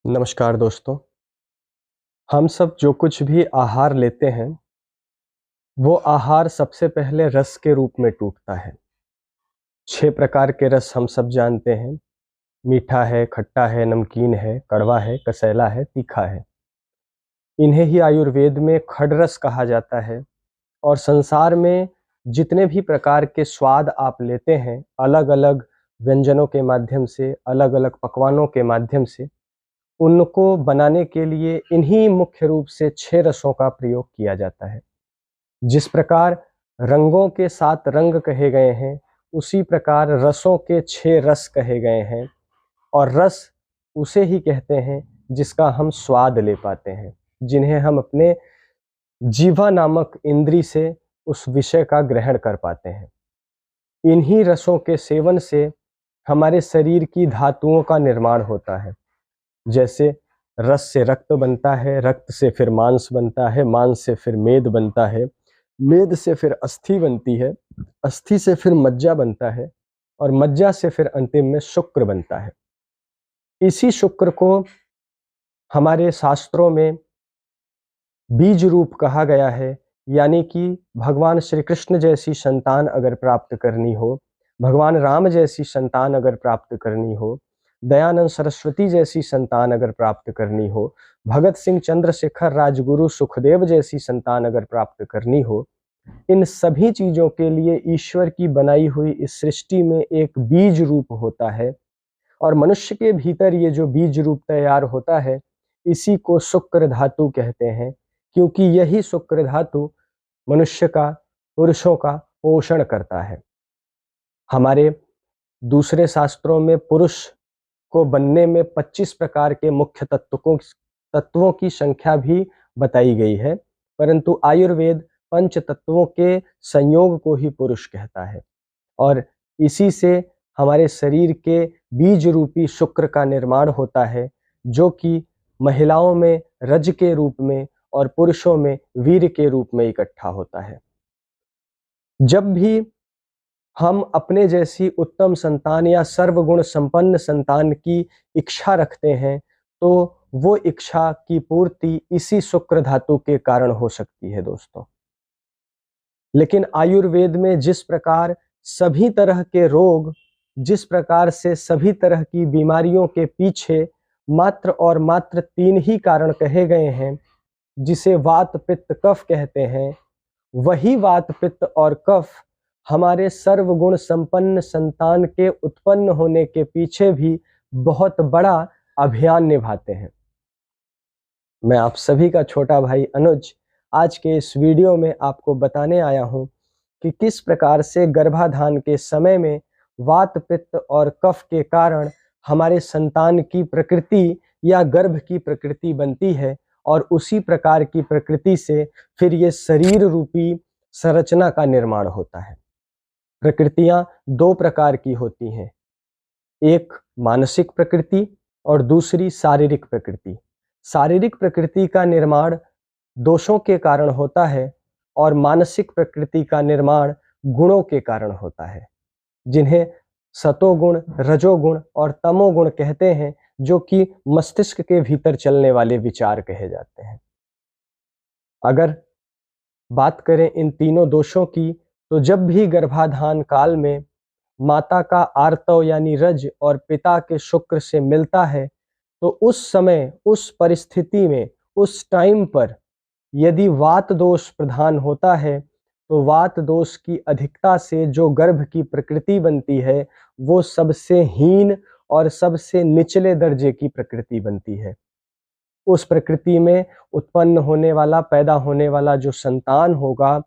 नमस्कार दोस्तों। हम सब जो कुछ भी आहार लेते हैं, वो आहार सबसे पहले रस के रूप में टूटता है। 6 प्रकार के रस हम सब जानते हैं। मीठा है, खट्टा है, नमकीन है, कड़वा है, कसैला है, तीखा है। इन्हें ही आयुर्वेद में खडरस कहा जाता है और संसार में जितने भी प्रकार के स्वाद आप लेते हैं, अलग-अलग व्यंजनों के माध्यम से, अलग-अलग पकवानों के माध्यम से, उनको बनाने के लिए इन्हीं मुख्य रूप से 6 रसों का प्रयोग किया जाता है। जिस प्रकार रंगों के 7 रंग कहे गए हैं, उसी प्रकार रसों के 6 रस कहे गए हैं और रस उसे ही कहते हैं जिसका हम स्वाद ले पाते हैं, जिन्हें हम अपने जीवा नामक इंद्री से उस विषय का ग्रहण कर पाते हैं। इन्हीं रसों के सेवन से हमारे शरीर की धातुओं का निर्माण होता है। जैसे रस से रक्त बनता है, रक्त से फिर मांस बनता है, मांस से फिर मेद बनता है, मेद से फिर अस्थि बनती है, अस्थि से फिर मज्जा बनता है और मज्जा से फिर अंतिम में शुक्र बनता है। इसी शुक्र को हमारे शास्त्रों में बीज रूप कहा गया है, यानी कि भगवान श्री कृष्ण जैसी संतान अगर प्राप्त करनी हो, भगवान राम जैसी संतान अगर प्राप्त करनी हो, दयानंद सरस्वती जैसी संतान अगर प्राप्त करनी हो, भगत सिंह चंद्रशेखर राजगुरु सुखदेव जैसी संतान अगर प्राप्त करनी हो, इन सभी चीज़ों के लिए ईश्वर की बनाई हुई इस सृष्टि में एक बीज रूप होता है और मनुष्य के भीतर ये जो बीज रूप तैयार होता है, इसी को शुक्र धातु कहते हैं, क्योंकि यही शुक्र धातु मनुष्य का, पुरुषों का पोषण करता है। हमारे दूसरे शास्त्रों में पुरुष को बनने में 25 प्रकार के मुख्य तत्वों की संख्या भी बताई गई है, परंतु आयुर्वेद पंच तत्वों के संयोग को ही पुरुष कहता है और इसी से हमारे शरीर के बीज रूपी शुक्र का निर्माण होता है, जो कि महिलाओं में रज के रूप में और पुरुषों में वीर के रूप में इकट्ठा होता है। जब भी हम अपने जैसी उत्तम संतान या सर्वगुण संपन्न संतान की इच्छा रखते हैं, तो वो इच्छा की पूर्ति इसी शुक्र धातु के कारण हो सकती है दोस्तों। लेकिन आयुर्वेद में जिस प्रकार सभी तरह के रोग, जिस प्रकार से सभी तरह की बीमारियों के पीछे मात्र और मात्र 3 ही कारण कहे गए हैं, जिसे वात पित्त कफ कहते हैं, वही वात पित्त और कफ हमारे सर्वगुण संपन्न संतान के उत्पन्न होने के पीछे भी बहुत बड़ा अभियान निभाते हैं। मैं आप सभी का छोटा भाई अनुज आज के इस वीडियो में आपको बताने आया हूं कि किस प्रकार से गर्भाधान के समय में वात पित्त और कफ के कारण हमारे संतान की प्रकृति या गर्भ की प्रकृति बनती है और उसी प्रकार की प्रकृति से फिर ये शरीर रूपी संरचना का निर्माण होता है। प्रकृतियां 2 प्रकार की होती हैं, एक मानसिक प्रकृति और दूसरी शारीरिक प्रकृति। शारीरिक प्रकृति का निर्माण दोषों के कारण होता है और मानसिक प्रकृति का निर्माण गुणों के कारण होता है, जिन्हें सतोगुण, रजोगुण और तमोगुण कहते हैं, जो कि मस्तिष्क के भीतर चलने वाले विचार कहे जाते हैं। अगर बात करें इन तीनों दोषों की, तो जब भी गर्भाधान काल में माता का आर्तव यानी रज और पिता के शुक्र से मिलता है, तो उस समय, उस परिस्थिति में, उस टाइम पर यदि वात दोष प्रधान होता है, तो वात दोष की अधिकता से जो गर्भ की प्रकृति बनती है, वो सबसे हीन और सबसे निचले दर्जे की प्रकृति बनती है। उस प्रकृति में उत्पन्न होने वाला, पैदा होने वाला जो संतान होगा,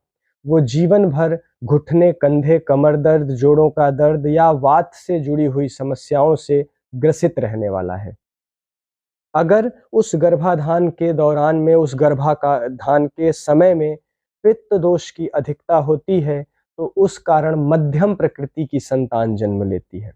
वो जीवन भर घुटने, कंधे, कमर दर्द, जोड़ों का दर्द या वात से जुड़ी हुई समस्याओं से ग्रसित रहने वाला है। अगर उस गर्भाधान के दौरान में, उस गर्भाधान के समय में पित्त दोष की अधिकता होती है, तो उस कारण मध्यम प्रकृति की संतान जन्म लेती है,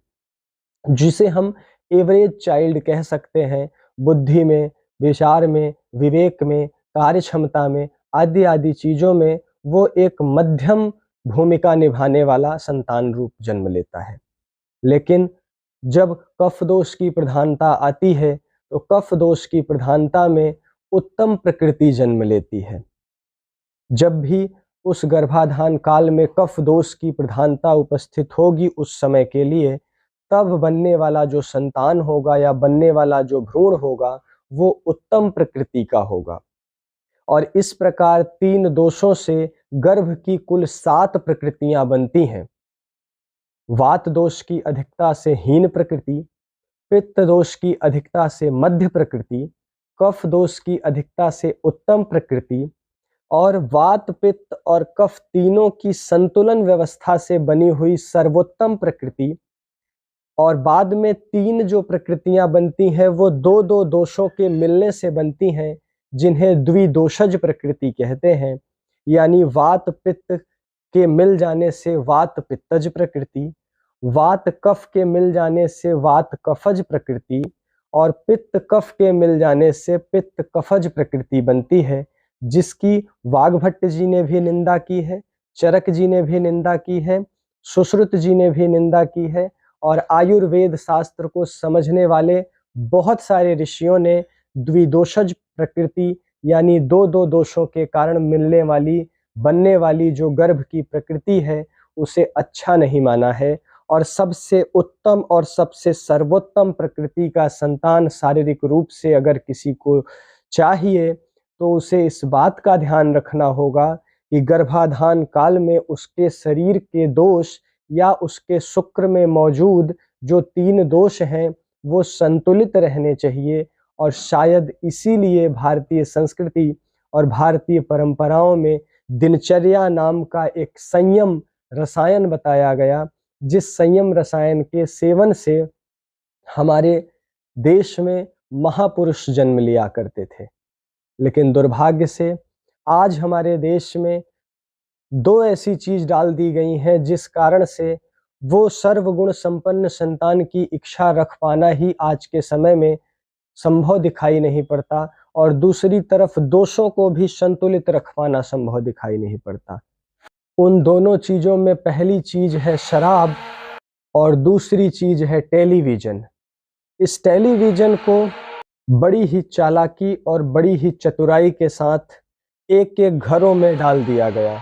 जिसे हम एवरेज चाइल्ड कह सकते हैं। बुद्धि में, विचार में, विवेक में, कार्य क्षमता में, आदि आदि चीज़ों में वो एक मध्यम भूमिका निभाने वाला संतान रूप जन्म लेता है। लेकिन जब कफ दोष की प्रधानता आती है, तो कफ दोष की प्रधानता में उत्तम प्रकृति जन्म लेती है। जब भी उस गर्भाधान काल में कफ दोष की प्रधानता उपस्थित होगी उस समय के लिए, तब बनने वाला जो संतान होगा या बनने वाला जो भ्रूण होगा वो उत्तम प्रकृति का होगा। और इस प्रकार 3 दोषों से गर्भ की कुल 7 प्रकृतियां बनती हैं। वात दोष की अधिकता से हीन प्रकृति, पित्त दोष की अधिकता से मध्य प्रकृति, कफ दोष की अधिकता से उत्तम प्रकृति और वात पित्त और कफ तीनों की संतुलन व्यवस्था से बनी हुई सर्वोत्तम प्रकृति। और बाद में 3 जो प्रकृतियां बनती हैं वो 2-2 दोषों के मिलने से बनती हैं, जिन्हें द्विदोषज प्रकृति कहते हैं। यानी वात पित्त के मिल जाने से वात पित्तज प्रकृति, वात कफ के मिल जाने से वात कफज प्रकृति और पित्त कफ के मिल जाने से पित्त कफज प्रकृति बनती है, जिसकी वाग्भट्ट जी ने भी निंदा की है, चरक जी ने भी निंदा की है, सुश्रुत जी ने भी निंदा की है और आयुर्वेद शास्त्र को समझने वाले बहुत सारे ऋषियों ने द्विदोषज प्रकृति यानी 2-2 दोषों के कारण मिलने वाली बनने वाली जो गर्भ की प्रकृति है उसे अच्छा नहीं माना है। और सबसे उत्तम और सबसे सर्वोत्तम प्रकृति का संतान शारीरिक रूप से अगर किसी को चाहिए तो उसे इस बात का ध्यान रखना होगा कि गर्भाधान काल में उसके शरीर के दोष या उसके शुक्र में मौजूद जो 3 दोष हैं वो संतुलित रहने चाहिए। और शायद इसीलिए भारतीय संस्कृति और भारतीय परंपराओं में दिनचर्या नाम का एक संयम रसायन बताया गया, जिस संयम रसायन के सेवन से हमारे देश में महापुरुष जन्म लिया करते थे। लेकिन दुर्भाग्य से आज हमारे देश में 2 ऐसी चीज डाल दी गई हैं जिस कारण से वो सर्वगुण संपन्न संतान की इच्छा रख पाना ही आज के समय में संभव दिखाई नहीं पड़ता और दूसरी तरफ दोषों को भी संतुलित रख पाना संभव दिखाई नहीं पड़ता। उन दोनों चीजों में पहली चीज है शराब और दूसरी चीज है टेलीविजन। इस टेलीविजन को बड़ी ही चालाकी और बड़ी ही चतुराई के साथ एक-एक घरों में डाल दिया गया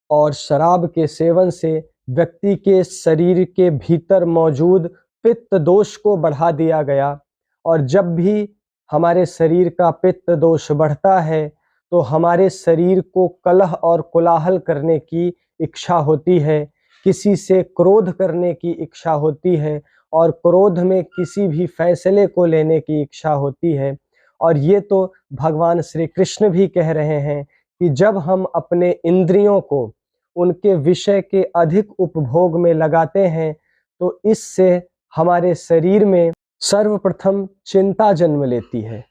और शराब के सेवन से व्यक्ति के शरीर के भीतर मौजूद पित्त दोष को बढ़ा दिया गया। और जब भी हमारे शरीर का पित्त दोष बढ़ता है तो हमारे शरीर को कलह और कोलाहल करने की इच्छा होती है, किसी से क्रोध करने की इच्छा होती है और क्रोध में किसी भी फैसले को लेने की इच्छा होती है। और ये तो भगवान श्री कृष्ण भी कह रहे हैं कि जब हम अपने इंद्रियों को उनके विषय के अधिक उपभोग में लगाते हैं तो इससे हमारे शरीर में सर्वप्रथम चिंता जन्म लेती है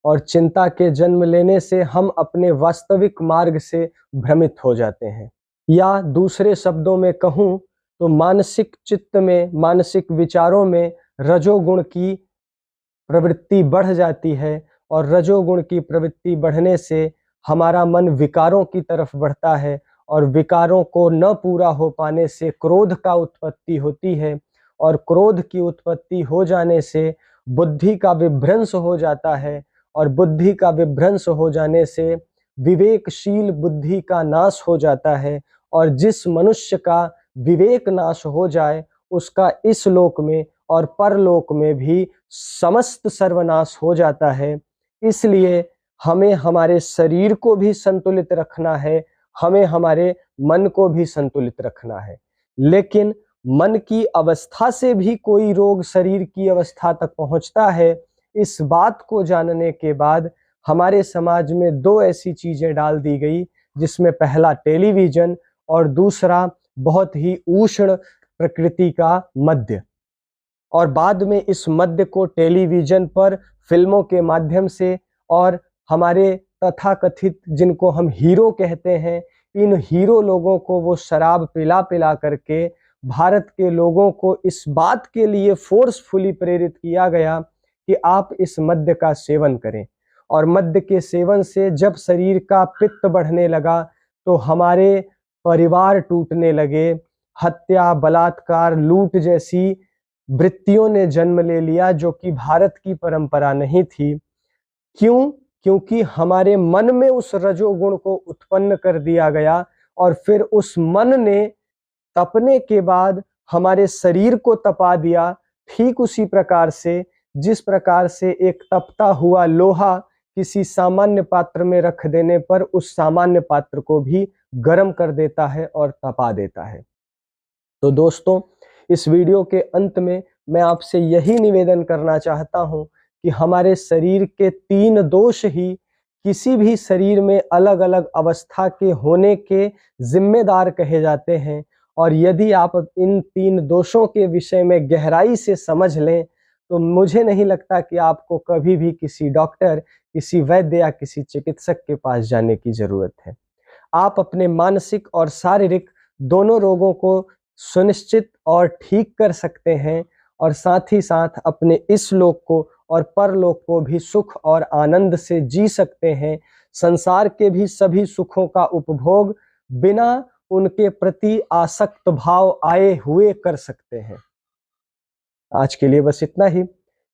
और चिंता के जन्म लेने से हम अपने वास्तविक मार्ग से भ्रमित हो जाते हैं। या दूसरे शब्दों में कहूँ तो मानसिक चित्त में, मानसिक विचारों में रजोगुण की प्रवृत्ति बढ़ जाती है और रजोगुण की प्रवृत्ति बढ़ने से हमारा मन विकारों की तरफ बढ़ता है और विकारों को न पूरा हो पाने से क्रोध का उत्पत्ति होती है और क्रोध की उत्पत्ति हो जाने से बुद्धि का विभ्रंश हो जाता है और बुद्धि का विभ्रंश हो जाने से विवेकशील बुद्धि का नाश हो जाता है। और जिस मनुष्य का विवेक नाश हो जाए उसका इस लोक में और परलोक में भी समस्त सर्वनाश हो जाता है। इसलिए हमें हमारे शरीर को भी संतुलित रखना है, हमें हमारे मन को भी संतुलित रखना है। लेकिन मन की अवस्था से भी कोई रोग शरीर की अवस्था तक पहुंचता है। इस बात को जानने के बाद हमारे समाज में 2 ऐसी चीजें डाल दी गई, जिसमें पहला टेलीविजन और दूसरा बहुत ही उष्ण प्रकृति का मद्य। और बाद में इस मद्य को टेलीविजन पर फिल्मों के माध्यम से और हमारे तथाकथित जिनको हम हीरो कहते हैं, इन हीरो लोगों को वो शराब पिला पिला करके भारत के लोगों को इस बात के लिए फोर्सफुली प्रेरित किया गया कि आप इस मद्य का सेवन करें। और मद्य के सेवन से जब शरीर का पित्त बढ़ने लगा तो हमारे परिवार टूटने लगे, हत्या, बलात्कार, लूट जैसी वृत्तियों ने जन्म ले लिया जो कि भारत की परंपरा नहीं थी। क्यों? क्योंकि हमारे मन में उस रजोगुण को उत्पन्न कर दिया गया और फिर उस मन ने तपने के बाद हमारे शरीर को तपा दिया। ठीक उसी प्रकार से जिस प्रकार से एक तपता हुआ लोहा किसी सामान्य पात्र में रख देने पर उस सामान्य पात्र को भी गर्म कर देता है और तपा देता है। तो दोस्तों, इस वीडियो के अंत में मैं आपसे यही निवेदन करना चाहता हूं कि हमारे शरीर के 3 दोष ही किसी भी शरीर में अलग अलग अवस्था के होने के जिम्मेदार कहे जाते हैं। और यदि आप इन 3 दोषों के विषय में गहराई से समझ लें तो मुझे नहीं लगता कि आपको कभी भी किसी डॉक्टर, किसी वैद्य या किसी चिकित्सक के पास जाने की जरूरत है। आप अपने मानसिक और शारीरिक दोनों रोगों को सुनिश्चित और ठीक कर सकते हैं और साथ ही साथ अपने इस लोक को और परलोक को भी सुख और आनंद से जी सकते हैं। संसार के भी सभी सुखों का उपभोग बिना उनके प्रति आसक्त भाव आए हुए कर सकते हैं। आज के लिए बस इतना ही।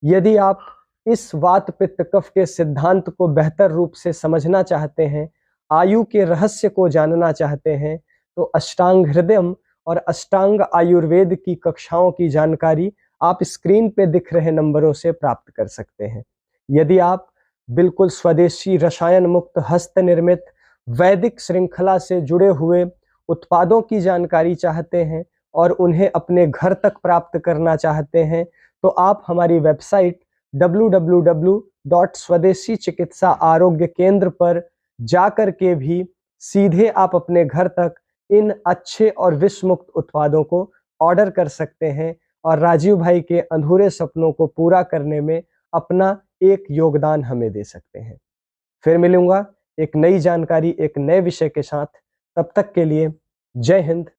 यदि आप इस वात पित्त कफ के सिद्धांत को बेहतर रूप से समझना चाहते हैं, आयु के रहस्य को जानना चाहते हैं, तो अष्टांग हृदयम और अष्टांग आयुर्वेद की कक्षाओं की जानकारी आप स्क्रीन पे दिख रहे नंबरों से प्राप्त कर सकते हैं। यदि आप बिल्कुल स्वदेशी रसायन मुक्त हस्त निर्मित वैदिक श्रृंखला से जुड़े हुए उत्पादों की जानकारी चाहते हैं और उन्हें अपने घर तक प्राप्त करना चाहते हैं, तो आप हमारी वेबसाइट www.स्वदेशीचिकित्सा-आरोग्य-केंद्र पर जाकर के भी सीधे आप अपने घर तक इन अच्छे और विष मुक्त उत्पादों को ऑर्डर कर सकते हैं और राजीव भाई के अधूरे सपनों को पूरा करने में अपना एक योगदान हमें दे सकते हैं। फिर मिलूंगा एक नई जानकारी, एक नए विषय के साथ। तब तक के लिए जय हिंद,